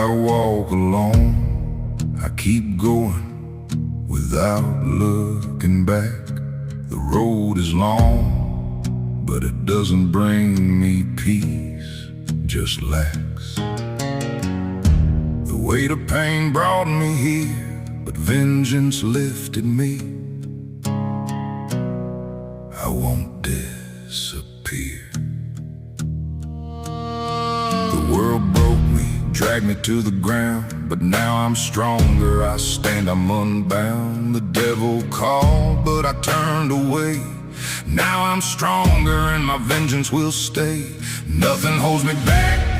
I walk alone, I keep going without looking back. The road is long, but it doesn't bring me peace, just lax. The weight of pain brought me here, but vengeance lifted me. I won't disappear. The world broke me, dragged me to the ground, but now I'm stronger, I stand, I'm unbound. The devil called, but I turned away. Now I'm stronger and my vengeance will stay. Nothing holds me back.